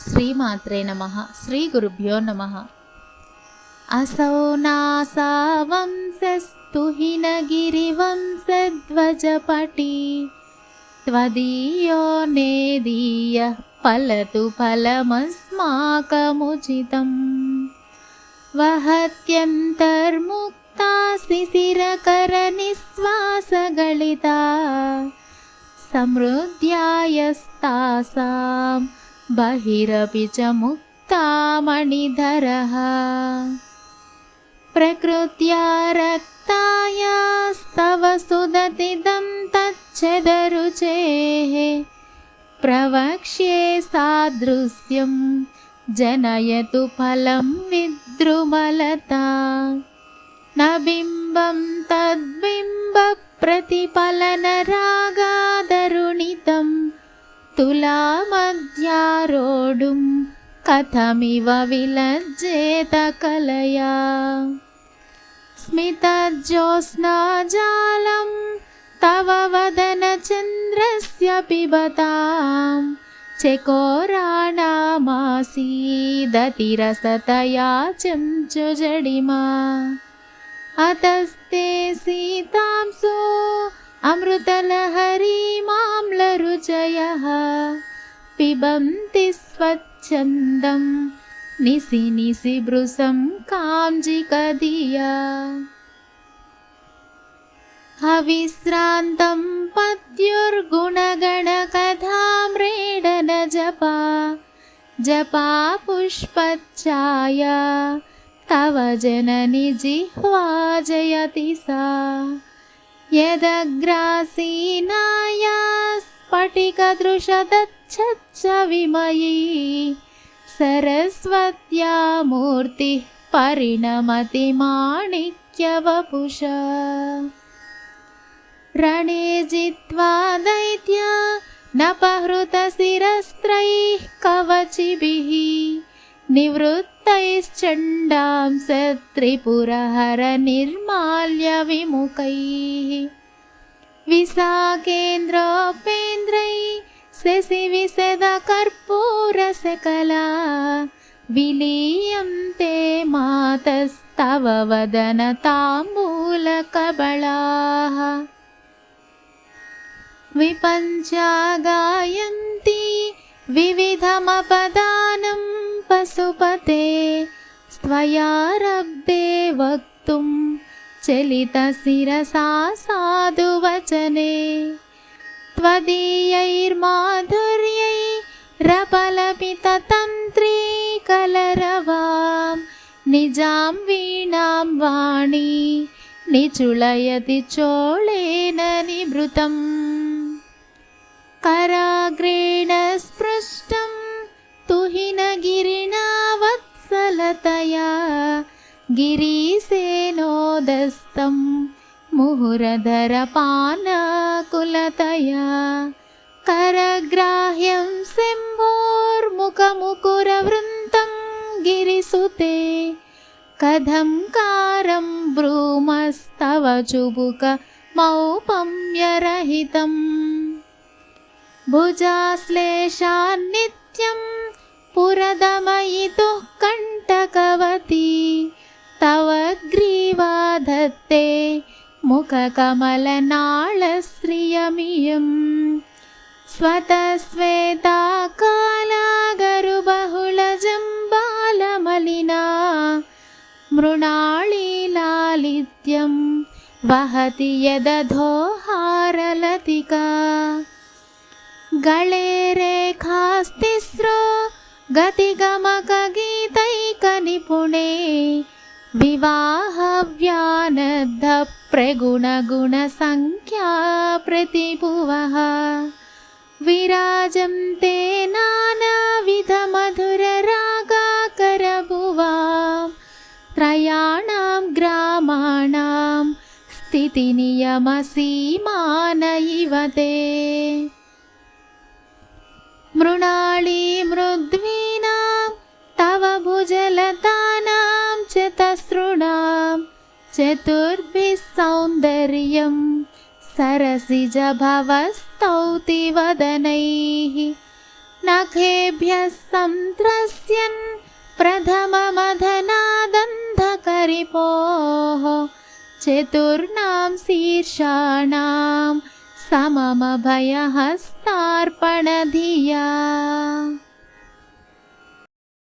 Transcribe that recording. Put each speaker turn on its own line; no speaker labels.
శ్రీమాత్రే నమః. శ్రీ గురుభ్యో నమః. असौ नासावंसस्तु हिनगिरिवंसध्वजपटी त्वदीयो नेदीयः फलतु फलमस्माकमुचितम् वहत्यन्तर्मुक्ता शिशिरकरनिःश्वासगलिता समृद्ध्यायस्तासां बहिरपि च मुक्ता मणिधरः प्रकृत्या रक्तायास्तव सुदतिदं तच्छदरुचेः प्रवक्ष्ये सादृश्यं जनयतु फलं विद्रुमलता न बिम्बं तद्बिम्बप्रतिफलनरागादरुणितं तुलामध्यारोढुं कथमिव विलज्जेत कलया स्मितज्योत्स्नाजालं तव वदनचन्द्रस्य पिबतां चकोराणामासीदतिरसतया चञ्चुजडिमा अतस्ते सीतांसो अमृतलहरीमाम्लरुचयः पिबन्ति स्वच्छन्दं निसि निसि भृशं काञ्जिकधिया अविश्रान्तं पद्युर्गुणगणकथाम्रेडन जपा जपा पुष्पच्छाया तव जननि जिह्वा जयति सा यदग्रासीनाया स्फटिकदृशदच्छच्च विमयी सरस्वत्या मूर्तिः परिणमति माणिक्यवपुषा रणे जित्वा दैत्या नपहृतशिरस्त्रैः कवचिभिः निवृत्तैश्चण्डांसत्रिपुरहरनिर्माल्यविमुखैः विशाखेन्द्रोपेन्द्रैः शशिविशदकर्पूरसकला विलीयन्ते मातस्तव वदनताम्बूलकबलाः विपञ्चा गायन्ति विविधमपदानं पशुपते त्वयारब्धे वक्तुं चलितशिरसा साधुवचने त्वदीयैर्माधुर्यैरपलपिततन्त्रीकलरवां निजां वीणां वाणी निचुलयति चोळेन निभृतम् कराग्रेण स्पृष्टं तुहिनगिरिणा वत्सलतया गिरीशेनोदस्तं मुहुरधरपानकुलतया करग्राह्यं शम्भोर्मुखमुकुरवृन्तं गिरिसुते कथंकारं ब्रूमस्तव चुबुकमौपम्यरहितम् भुजाश्लेषान्नित्यं पुरदमयितुः कण्टकवती तव ग्रीवा धत्ते मुखकमलनाळश्रियमियं स्वतस्वेता कालागरुबहुलजम्बालमलिना मृणालीलालित्यं वहति यदधोहारलतिका गळे रेखास्तिस्रो गतिगमकगीतैकनिपुणे विवाहव्यानद्धप्रगुणगुणसङ्ख्या प्रतिभुवः विराजन्ते नानाविधमधुररागाकरभुवां त्रयाणां ग्रामाणां स्थितिनियमसीमान इव ते मृणाली मृद्वीनां तव भुजलतानां चतसृणां चतुर्भिः सौन्दर्यं सरसिजभवस्तौति वदनैः नखेभ्यः संत्रस्यन् प्रथममधनादन्धकरिपोः चतुर्णां शीर्षाणां सममभयहस्तार्पणधिया।